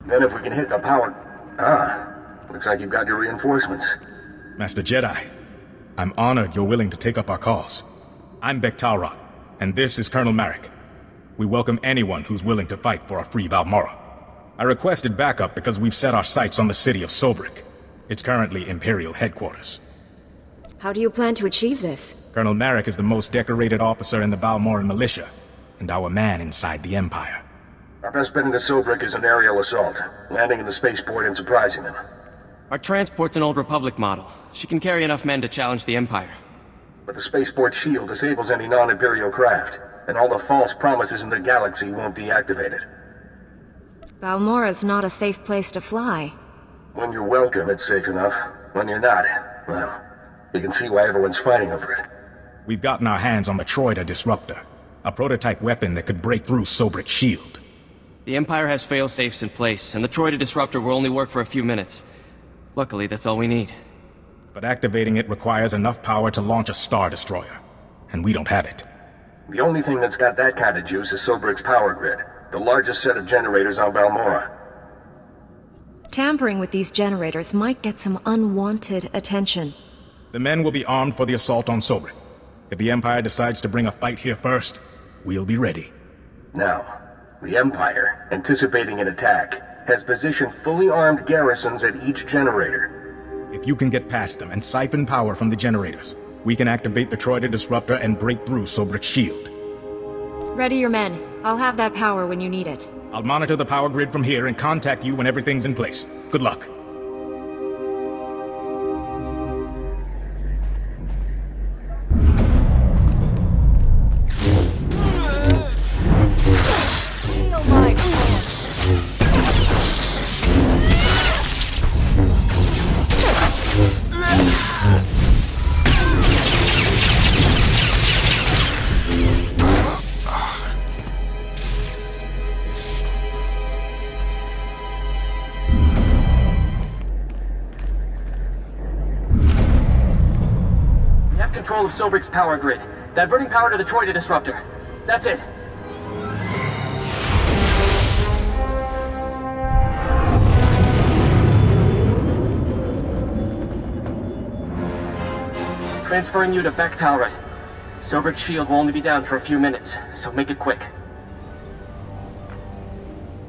Then if we can hit the power... looks like you've got your reinforcements. Master Jedi, I'm honored you're willing to take up our cause. I'm pt.2, and this is Colonel Marek. We welcome anyone who's willing to fight for a free Balmorra. I requested backup because we've set our sights on the city of Sobrik. It's currently Imperial headquarters. How do you plan to achieve this? Colonel Marek is the most decorated officer in the Balmorran militia, and our man inside the Empire. Our best bet into Sobrik is an aerial assault, landing in the spaceport and surprising them. Our transport's an old Republic model. She can carry enough men to challenge the Empire. But the spaceport shield disables any non-Imperial craft, and all the false promises in the galaxy won't deactivate it. Balmorra's not a safe place to fly. When you're welcome, it's safe enough. When you're not, well, you can see why everyone's fighting over it. We've gotten our hands on the Troida Disruptor, a prototype weapon that could break through Sobrik's shield. The Empire has fail-safes in place, and the Troida Disruptor will only work for a few minutes. Luckily, that's all we need. But activating it requires enough power to launch a Star Destroyer, and we don't have it. The only thing that's got that kind of juice is Sobrik's power grid, the largest set of generators on Balmorra. Tampering with these generators might get some unwanted attention. The men will be armed for the assault on Sobrik. If the Empire decides to bring a fight here first, we'll be ready. Now, the Empire, anticipating an attack, has positioned fully armed garrisons at each generator. If you can get past them and siphon power from the generators, we can activate the Troida Disruptor and break through Sobrik's shield. Ready your men. I'll have that power when you need it. I'll monitor the power grid from here and contact you when everything's in place. Good luck. Feel my force. Control of Sobrik's power grid. Diverting power to the Troida Disruptor. That's it. Transferring you to pt.2. Sobrik's shield will only be down for a few minutes, so make it quick.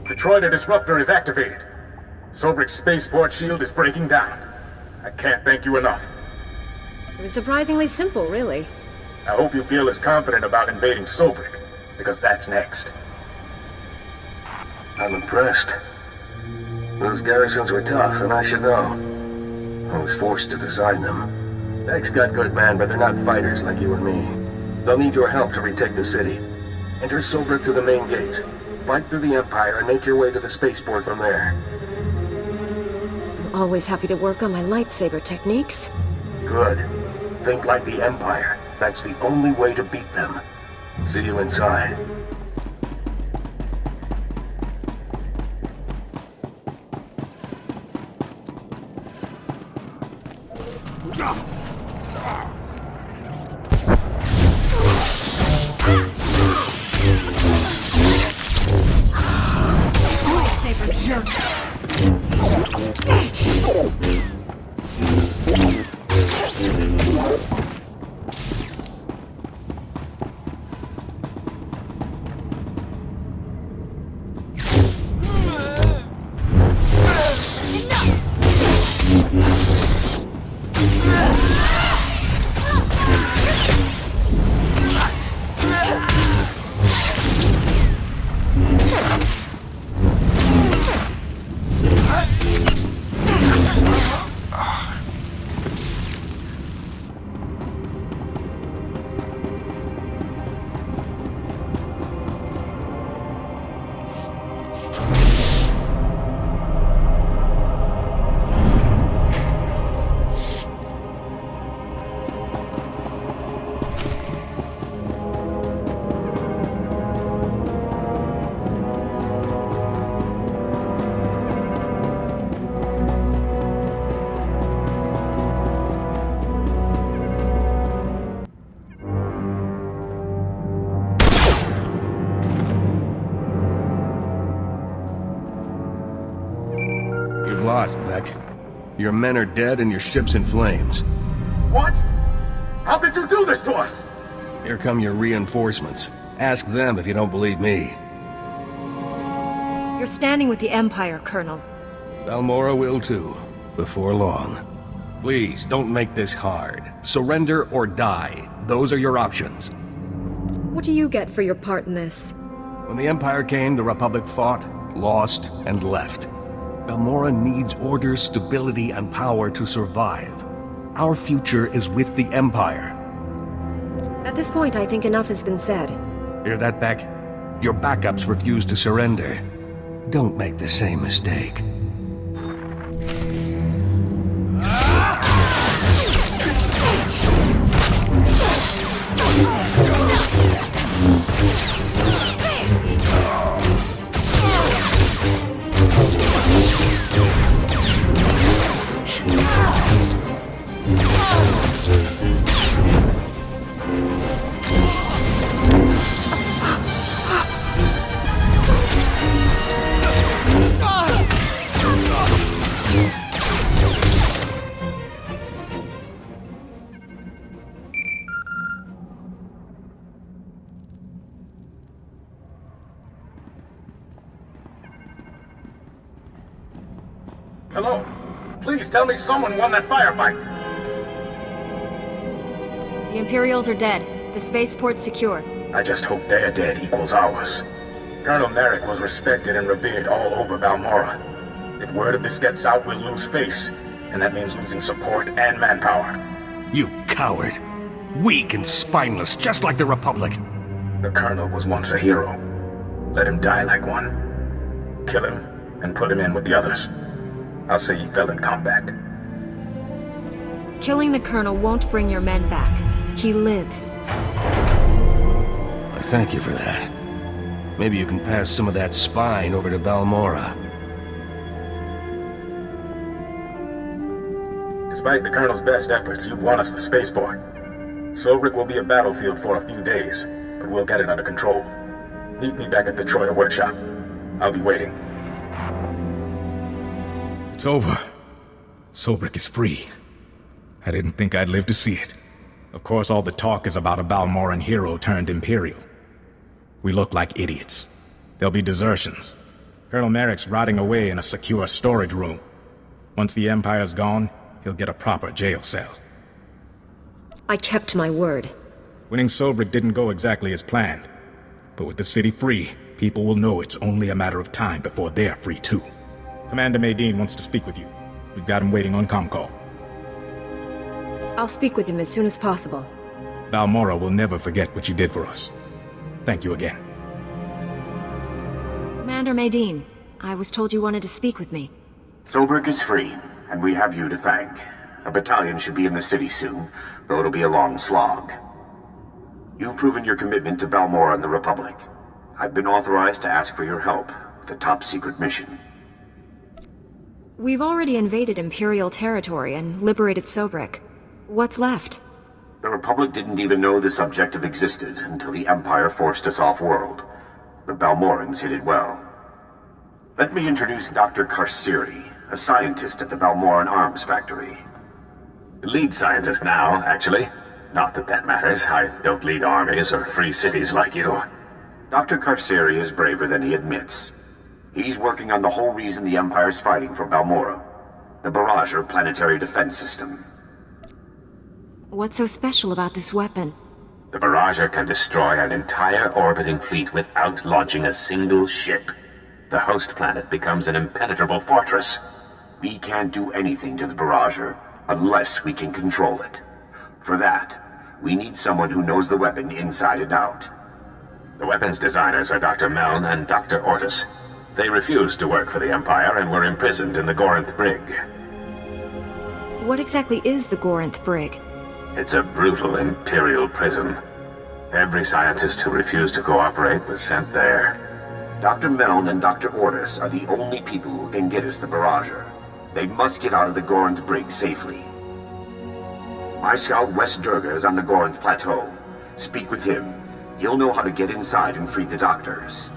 The Troida Disruptor is activated. Sobrik's spaceport shield is breaking down. I can't thank you enough. It was surprisingly simple, really. I hope you feel as confident about invading Sobrik, because that's next. I'm impressed. Those garrisons were tough, and I should know. I was forced to design them. Deck's got good men, but they're not fighters like you and me. They'll need your help to retake the city. Enter Sobrik through the main gates. Fight through the Empire and make your way to the spaceport from there. I'm always happy to work on my lightsaber techniques. Good. Think like the Empire. That's the only way to beat them. See you inside. Lightsaber jerk! lost, Beck. Your men are dead and your ship's in flames. What? How could you do this to us? Here come your reinforcements. Ask them if you don't believe me. You're standing with the Empire, Colonel. Balmorra will too, before long. Please, don't make this hard. Surrender or die. Those are your options. What do you get for your part in this? When the Empire came, the Republic fought, lost, and left. Balmorra needs order, stability, and power to survive. Our future is with the Empire. At this point, I think enough has been said. Hear that, Beck? Your backups refuse to surrender. Don't make the same mistake. Hello? Please tell me someone won that firefight. The Imperials are dead. The spaceport's secure. I just hope their dead equals ours. Colonel Merrick was respected and revered all over Balmorra. If word of this gets out, we'll lose face. And that means losing support and manpower. You coward. Weak and spineless, just like the Republic. The Colonel was once a hero. Let him die like one. Kill him and put him in with the others. I'll say he fell in combat. Killing the Colonel won't bring your men back. He lives. I thank you for that. Maybe you can pass some of that spine over to Balmorra. Despite the Colonel's best efforts, you've won us the spaceport. Sobrik will be a battlefield for a few days, but we'll get it under control. Meet me back at the Troida workshop. I'll be waiting. It's over. Sobrik is free. I didn't think I'd live to see it. Of course, all the talk is about a Balmorran hero turned Imperial. We look like idiots. There'll be desertions. Colonel Merrick's rotting away in a secure storage room. Once the Empire's gone, he'll get a proper jail cell. I kept my word. Winning Sobrik didn't go exactly as planned. But with the city free, people will know it's only a matter of time before they're free too. Commander Maydeen wants to speak with you. We've got him waiting on ComCall. I'll speak with him as soon as possible. Balmorra will never forget what you did for us. Thank you again. Commander Maydeen, I was told you wanted to speak with me. Sobrik is free, and we have you to thank. A battalion should be in the city soon, though it'll be a long slog. You've proven your commitment to Balmorra and the Republic. I've been authorized to ask for your help with a top-secret mission. We've already invaded Imperial territory and liberated Sobrik. What's left? The Republic didn't even know this objective existed until the Empire forced us off-world. The Balmorrans hid it well. Let me introduce Dr. Karsiri, a scientist at the Balmorran Arms Factory. Lead scientist now, actually. Not that that matters. I don't lead armies or free cities like you. Dr. Karsiri is braver than he admits. He's working on the whole reason the Empire's fighting for Balmorra. The Barrager planetary defense system. What's so special about this weapon? The Barrager can destroy an entire orbiting fleet without launching a single ship. The host planet becomes an impenetrable fortress. We can't do anything to the Barrager unless we can control it. For that, we need someone who knows the weapon inside and out. The weapons designers are Dr. Meln and Dr. Ortis. They refused to work for the Empire and were imprisoned in the Gorinth Brig. What exactly is the Gorinth Brig? It's a brutal Imperial prison. Every scientist who refused to cooperate was sent there. Dr. Meln and Dr. Ortis are the only people who can get us the Barrager. They must get out of the Gorinth Brig safely. My scout West Durga is on the Gorinth Plateau. Speak with him. He'll know how to get inside and free the doctors.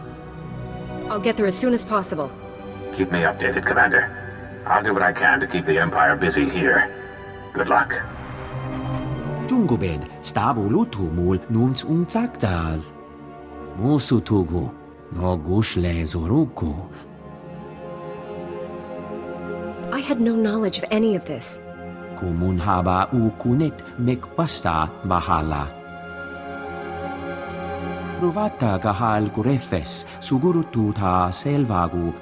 I'll get there as soon as possible. Keep me updated, Commander. I'll do what I can to keep the Empire busy here. Good luck. Jungubed, stabu lutumul nuns unzaktaz. Musutugu, no gushle zoruku. I had no knowledge of any of this. Kumun haba ukunit mekwasta bahala. Provata kahal kurefes sugurututa selvagu.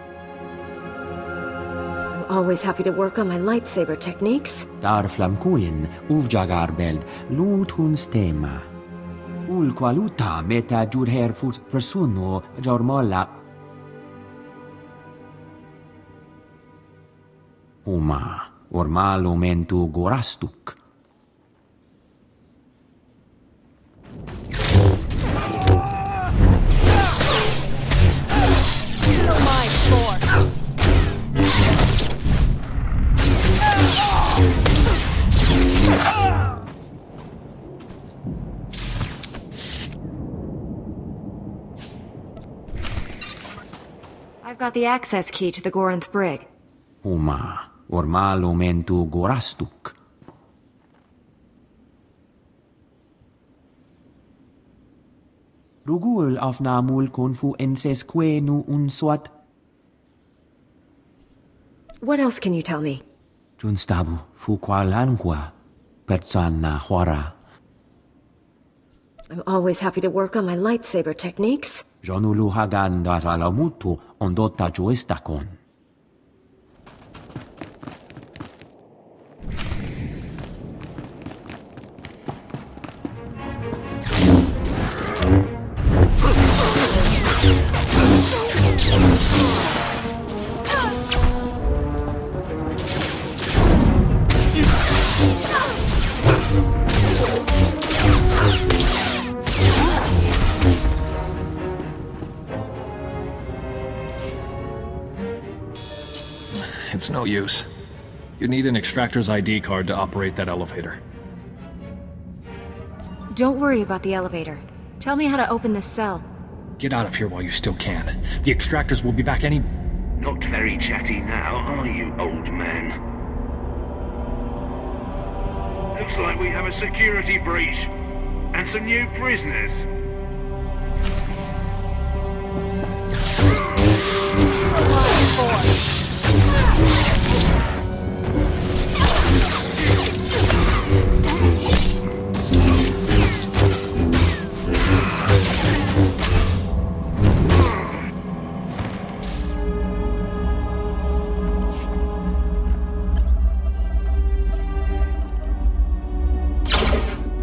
I'm always happy to work on my lightsaber techniques. Dar flamkuin uvjagarbeld luthun stema. Ul qualuta meta jurherfut persono jormolla. Uma, ormalo mentu gorastuk. Feel my force. I've got the access key to the Gorinth brig. Uma, ormalo mentu gorastuk. Rugul afnamul konfu ensesquenu unswat. What else can you tell me? Junstabu fu qualanqua, persana hora. I'm always happy to work on my lightsaber techniques. Jonulu hagan datalamutu ondotta joestakon. It's no use. You need an extractor's ID card to operate that elevator. Don't worry about the elevator. Tell me how to open this cell. Get out of here while you still can. The extractors will be back any... Not very chatty now, are you, old man? Looks like we have a security breach. And some new prisoners.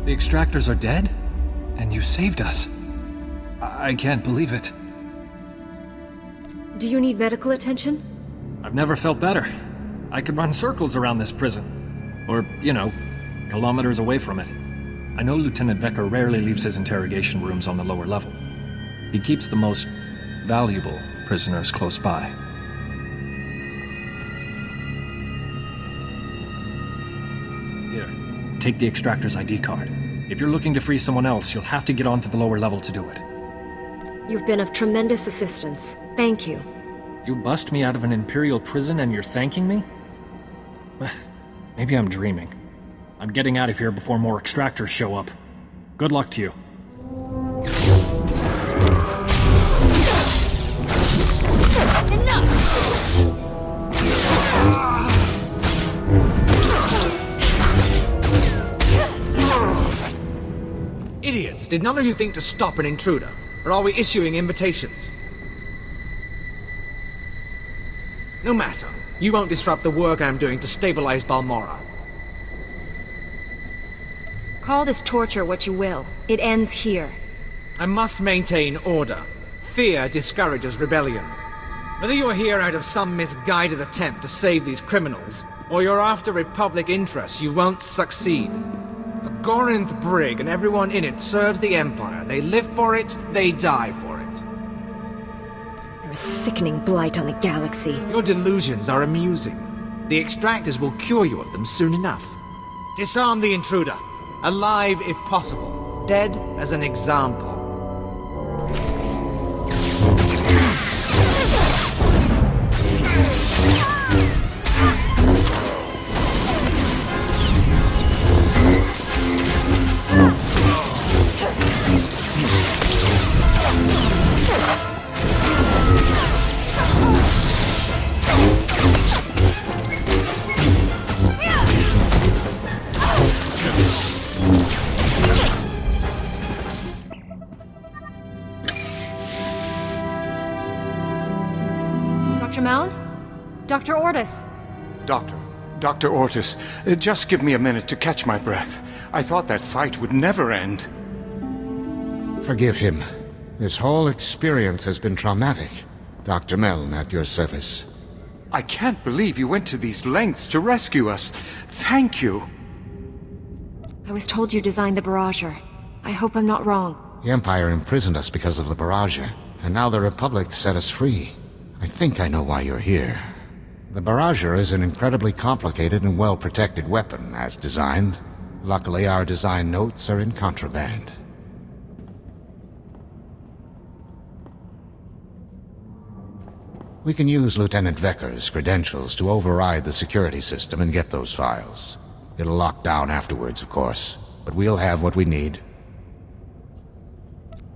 The extractors are dead? And you saved us. I can't believe it. Do you need medical attention? I've never felt better. I could run circles around this prison. Or, you know, kilometers away from it. I know Lieutenant Vecker rarely leaves his interrogation rooms on the lower level. He keeps the most valuable prisoners close by. Here, take the extractor's ID card. If you're looking to free someone else, you'll have to get onto the lower level to do it. You've been of tremendous assistance. Thank you. You bust me out of an Imperial prison and you're thanking me? Maybe I'm dreaming. I'm getting out of here before more extractors show up. Good luck to you. Idiots! Did none of you think to stop an intruder? Or are we issuing invitations? No matter. You won't disrupt the work I'm doing to stabilize Balmorra. Call this torture what you will. It ends here. I must maintain order. Fear discourages rebellion. Whether you're here out of some misguided attempt to save these criminals, or you're after Republic interests, you won't succeed. The Gorinth Brig and everyone in it serves the Empire. They live for it, they die for it. You're a sickening blight on the galaxy. Your delusions are amusing. The extractors will cure you of them soon enough. Disarm the intruder. Alive if possible. Dead as an example. Dr. Ortis! Dr. Ortis, just give me a minute to catch my breath. I thought that fight would never end. Forgive him. This whole experience has been traumatic. Dr. Meln at your service. I can't believe you went to these lengths to rescue us. Thank you. I was told you designed the Barrager. I hope I'm not wrong. The Empire imprisoned us because of the Barrager, and now the Republic set us free. I think I know why you're here. The Barrager is an incredibly complicated and well-protected weapon, as designed. Luckily, our design notes are in contraband. We can use Lieutenant Vecker's credentials to override the security system and get those files. It'll lock down afterwards, of course, but we'll have what we need.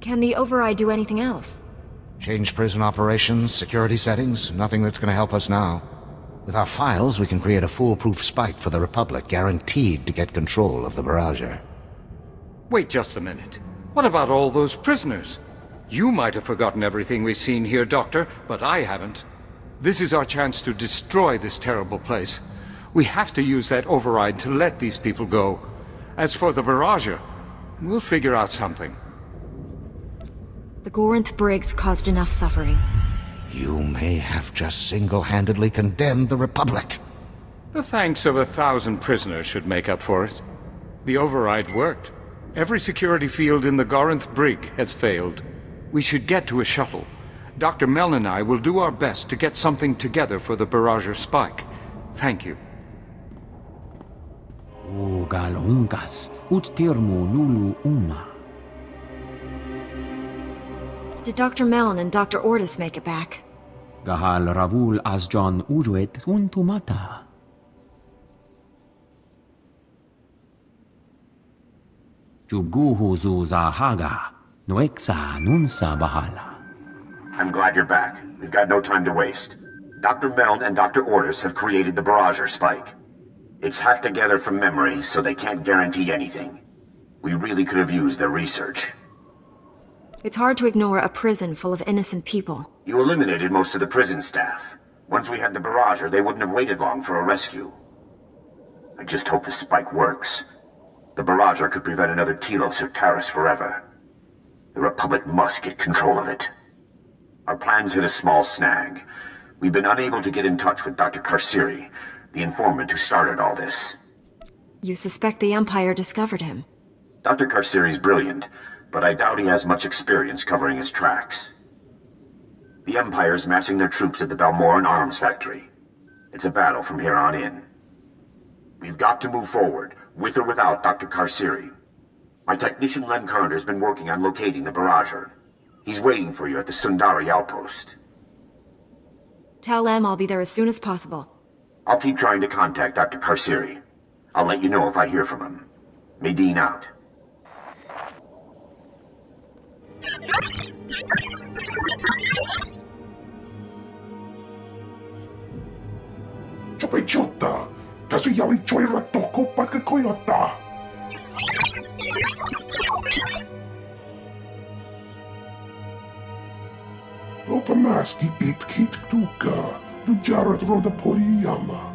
Can the override do anything else? Change prison operations, security settings, nothing that's gonna help us now. With our files, we can create a foolproof spike for the Republic, guaranteed to get control of the Barrager. Wait just a minute. What about all those prisoners? You might have forgotten everything we've seen here, Doctor, but I haven't. This is our chance to destroy this terrible place. We have to use that override to let these people go. As for the Barrager, we'll figure out something. The Gorinth Briggs caused enough suffering. You may have just single-handedly condemned the Republic. The thanks of 1,000 prisoners should make up for it. The override worked. Every security field in the Gorinth Brig has failed. We should get to a shuttle. Dr. Meln and I will do our best to get something together for the Barrager spike. Thank you. Ugal unkas, ut tirmu nulu uma. Did Dr. Meln and Dr. Ortis make it back? Gahal ravul asjon ujuet untumata. Juguhu zuza haga, noeksa nunsa bahala. I'm glad you're back. We've got no time to waste. Dr. Meln and Dr. Ortis have created the Barrager spike. It's hacked together from memory, so they can't guarantee anything. We really could have used their research. It's hard to ignore a prison full of innocent people. You eliminated most of the prison staff. Once we had the Barrager, they wouldn't have waited long for a rescue. I just hope the spike works. The Barrager could prevent another Telos or Taris forever. The Republic must get control of it. Our plans hit a small snag. We've been unable to get in touch with Dr. Karsiri, the informant who started all this. You suspect the Empire discovered him? Dr. Karsiri's brilliant, but I doubt he has much experience covering his tracks. The Empire's massing their troops at the Balmorra arms factory. It's a battle from here on in. We've got to move forward, with or without Dr. Karsiri. My technician Len Carter's been working on locating the Barrager. He's waiting for you at the Sundari outpost. Tell Em I'll be there as soon as possible. I'll keep trying to contact Dr. Karsiri. I'll let you know if I hear from him. Medine out. Chopechota, Kasuyali Choira Toko Pakakoyota. Opamaski it kit tuka, Lujarat Roda Poriyama.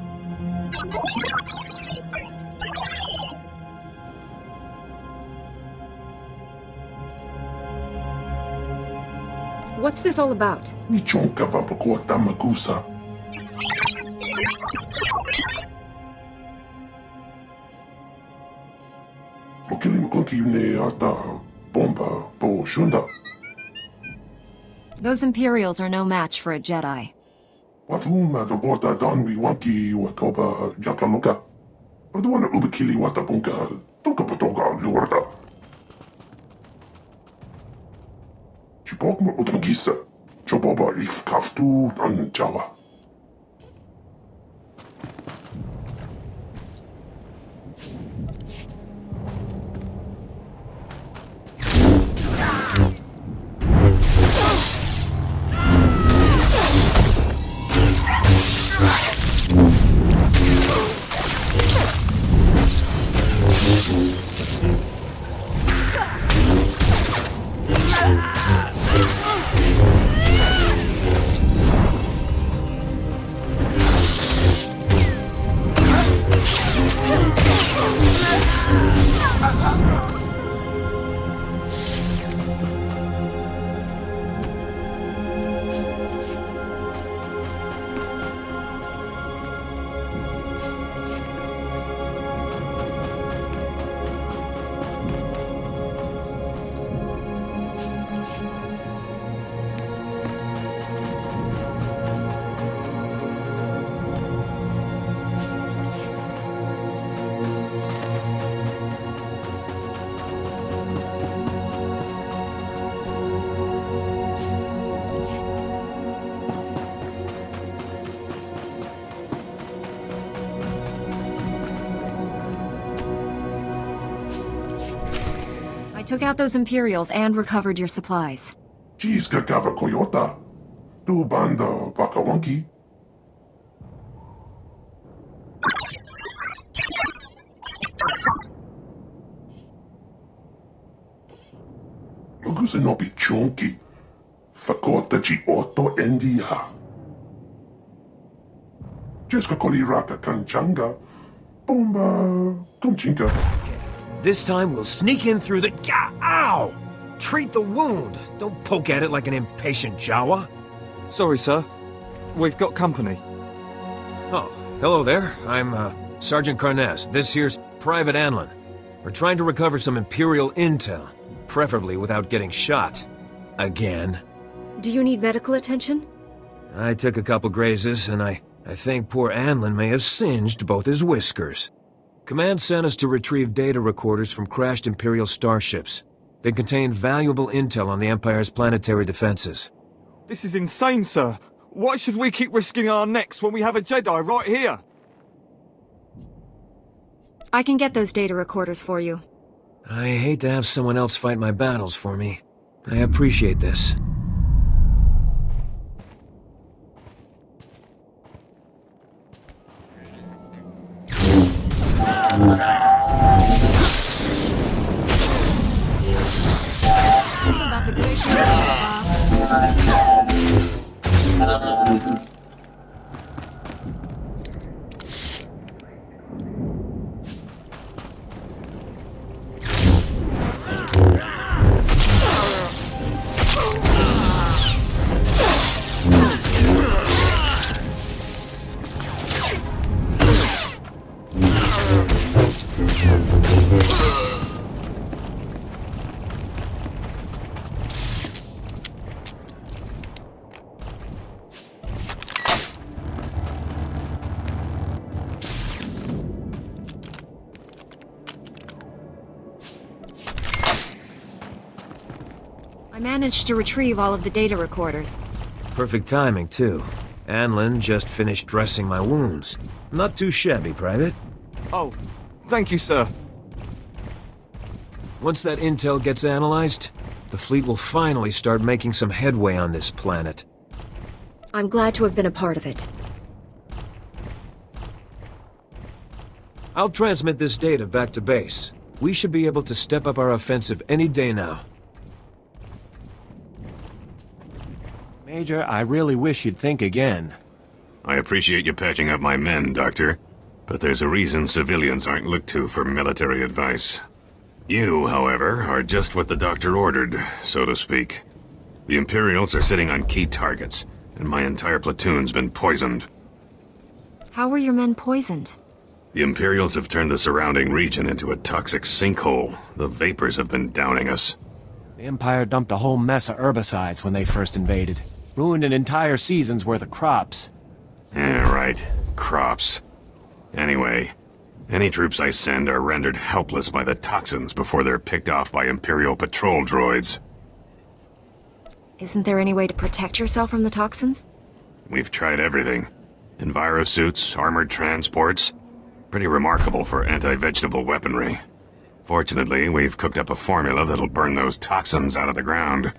What's this all about? Nichonka Vapakota Makusa. Mokilim Kontivne Ata Bomba Po Shunda. Those Imperials are no match for a Jedi. Wafuma the Bota Donwi Waki Wakoba Jakamuka. But the one at Ubikili Watapunka, Tokapatoga Lurda. Chipokma Utangisa, Choboba if Kaftu and Java. took out those Imperials and recovered your supplies. Jeez Gagava Koyota. Tu banda Bakawanki. Magusa no be chunky. Fakota ji otto endiha. Jeska koli raka kanchanga. Bomba kumchinka. This time we'll sneak in through the... Ow! Treat the wound. Don't poke at it like an impatient Jawa. Sorry, sir. We've got company. Oh, hello there. I'm, Sergeant Carnes. This here's Private Anlin. We're trying to recover some Imperial intel, preferably without getting shot. Again. Do you need medical attention? I took a couple grazes, and I think poor Anlin may have singed both his whiskers. Command sent us to retrieve data recorders from crashed Imperial starships. They contain valuable intel on the Empire's planetary defenses. This is insane, sir. Why should we keep risking our necks when we have a Jedi right here? I can get those data recorders for you. I hate to have someone else fight my battles for me. I appreciate this. About to break your boss. I managed to retrieve all of the data recorders. Perfect timing, too. Anlin just finished dressing my wounds. Not too shabby, Private. Oh, thank you, sir. Once that intel gets analyzed, the fleet will finally start making some headway on this planet. I'm glad to have been a part of it. I'll transmit this data back to base. We should be able to step up our offensive any day now. Major, I really wish you'd think again. I appreciate you patching up my men, Doctor. But there's a reason civilians aren't looked to for military advice. You, however, are just what the Doctor ordered, so to speak. The Imperials are sitting on key targets, and my entire platoon's been poisoned. How were your men poisoned? The Imperials have turned the surrounding region into a toxic sinkhole. The vapors have been downing us. The Empire dumped a whole mess of herbicides when they first invaded. Ruined an entire season's worth of crops. Yeah, right. Crops. Anyway, any troops I send are rendered helpless by the toxins before they're picked off by Imperial patrol droids. Isn't there any way to protect yourself from the toxins? We've tried everything. Envirosuits, armored transports. Pretty remarkable for anti-vegetable weaponry. Fortunately, we've cooked up a formula that'll burn those toxins out of the ground.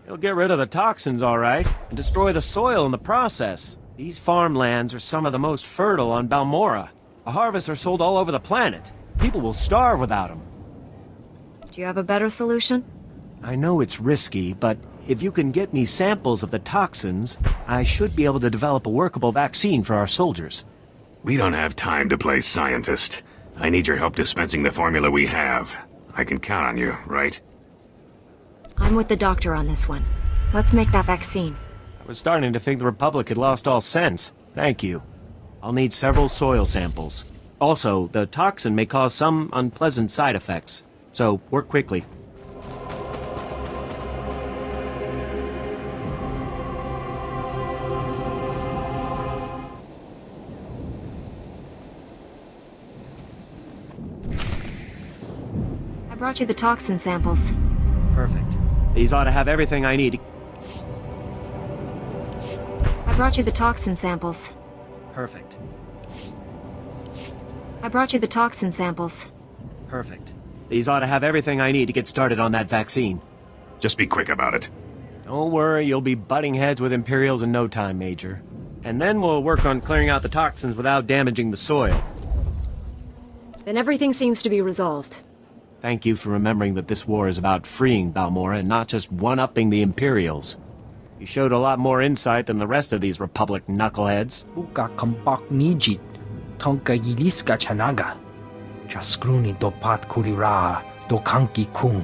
It'll get rid of the toxins, all right, and destroy the soil in the process. These farmlands are some of the most fertile on Balmorra. The harvests are sold all over the planet. People will starve without them. Do you have a better solution? I know it's risky, but if you can get me samples of the toxins, I should be able to develop a workable vaccine for our soldiers. We don't have time to play scientist. I need your help dispensing the formula we have. I can count on you, right? I'm with the Doctor on this one. Let's make that vaccine. I was starting to think the Republic had lost all sense. Thank you. I'll need several soil samples. Also, the toxin may cause some unpleasant side effects, so work quickly. I brought you the toxin samples. Perfect. These ought to have everything I need. I brought you the toxin samples. Perfect. I brought you the toxin samples. Perfect. These ought to have everything I need to get started on that vaccine. Just be quick about it. Don't worry, you'll be butting heads with Imperials in no time, Major. And then we'll work on clearing out the toxins without damaging the soil. Then everything seems to be resolved. Thank you for remembering that this war is about freeing Balmorra and not just one-upping the Imperials. You showed a lot more insight than the rest of these Republic knuckleheads. Buka kampak nijit, tonka yiliska chanaga. Chaskruni dopat kurira, dokanki kung.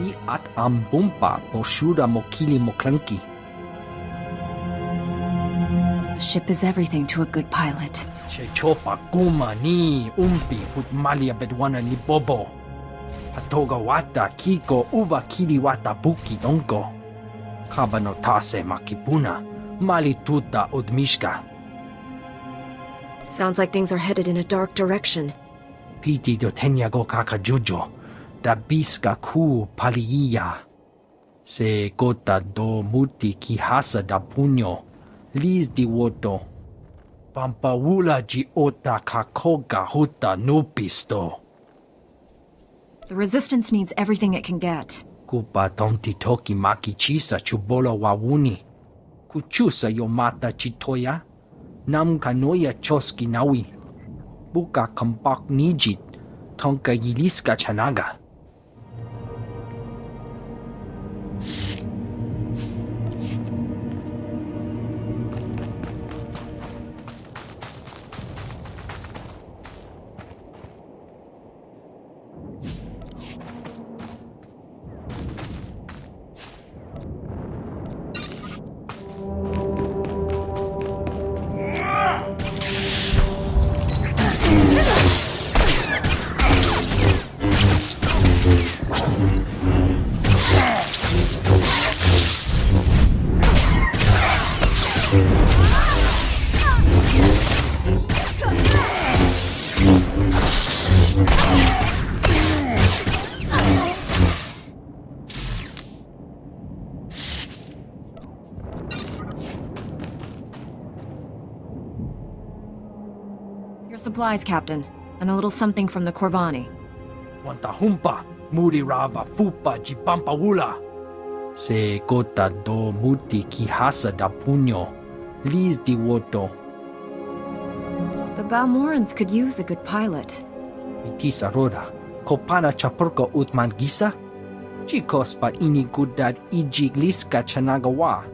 Ni at ambumpa poshuda mokili moklanki. A ship is everything to a good pilot. Chechopa kuma ni umpi putmalia bedwana ni bobo. Patoga wata kiko uba kili wata buki donko. Kabano tase makipuna, mali tuta odmishka. Sounds like things are headed in a dark direction. Piti do tenyago kakajujo, da biska ku paliya. Se gota do muti kihasa da punyo, liz di woto. Pampawula ji ota kakoga huta nupisto. The Resistance needs everything it can get. Kupa tonti toki maki chisa chubolo wawuni. Kuchusa yomata chitoya. Nam kanoya choski nawi. Buka kampak nijit. Tonka yiliska chanaga. Your supplies, Captain, and a little something from the Korbani. Wantahumpa, muri rava fupa jipampawula. Se gota do muti kihasa da punyo, liz di woto. The Balmorrans could use a good pilot. Mitisa roda, kopana chapurko utman gisa? Chikos pa ini gudad ijig liska chanagawa.